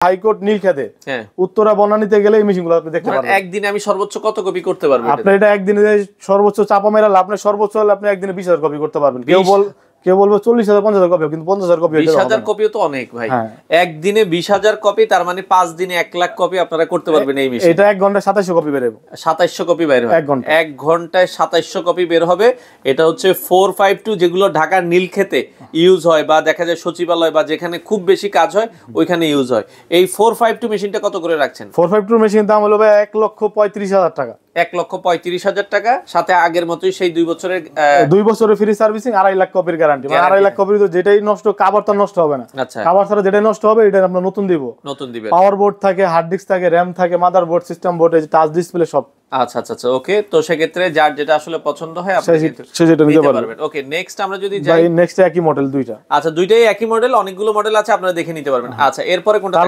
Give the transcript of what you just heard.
High court নীলক্ষেতে Uttara বনানীতে গেলে এই মেশিনগুলো আপনি দেখতে পারবেন। একদিনে আমি সর্বোচ্চ কত কপি করতে পারবো? আপনি এটা একদিনে সর্বোচ্চ চাপা মেরা আপনি সর্বোচ্চ হলে আপনি একদিনে 20,000 কপি করতে পারবেন। কেউ বলবো 40,000 50,000 কপি, কিন্তু 50,000 কপি 20,000 কপিও তো অনেক ভাই। একদিনে 20,000 কপি, তার মানে 5 দিনে 1 লাখ কপি আপনারা করতে পারবেন এই মেশিনে। এটা 1 ঘন্টায় 2700 কপি বের হবে। 2700 কপি বের হবে 1 ঘন্টায় 2700 কপি বের হবে। এটা হচ্ছে 452, যেগুলো ঢাকার নীলক্ষেতে ইউজ হয় বা দেখা যায় সচিবালয় বা যেখানে খুব বেশি কাজ হয় ওইখানে ইউজ হয়। এই 452 মেশিনটা কত করে রাখছেন? 452 মেশিন দাম হলো 1,35,000 টাকা। 1,35,000 টাকা, সাথে আগের মতোই সেই 2 বছরের 2 বছরের ফ্রি সার্ভিসিং, 2.5 লাখ কপির গ্যারান্টি। মানে 2.5 লাখ কপির যেটাই নষ্ট, কভার তো নষ্ট হবে না। কভার ছাড়া যেটাই নষ্ট হবে এটা আমরা নতুন দিব। নতুন দিবেন। পাওয়ার বোর্ড থাকে, হার্ড ডিস্ক থাকে, র‍্যাম থাকে, মাদারবোর্ড, সিস্টেম বোর্ড, এই টাচ ডিসপ্লে সব। আচ্ছা, ওকে। তো সেক্ষেত্রে যার যেটা আসলে পছন্দ হয় আপনি সেটা নিতে পারবেন। ওকে, নেক্সট আমরা যদি যাই, নেক্সট একই মডেল দুইটা। আচ্ছা, দুইটাই একই মডেল, অনেকগুলো মডেল আছে, আপনারা দেখে নিতে পারবেন। আচ্ছা, এরপরে কোনটা?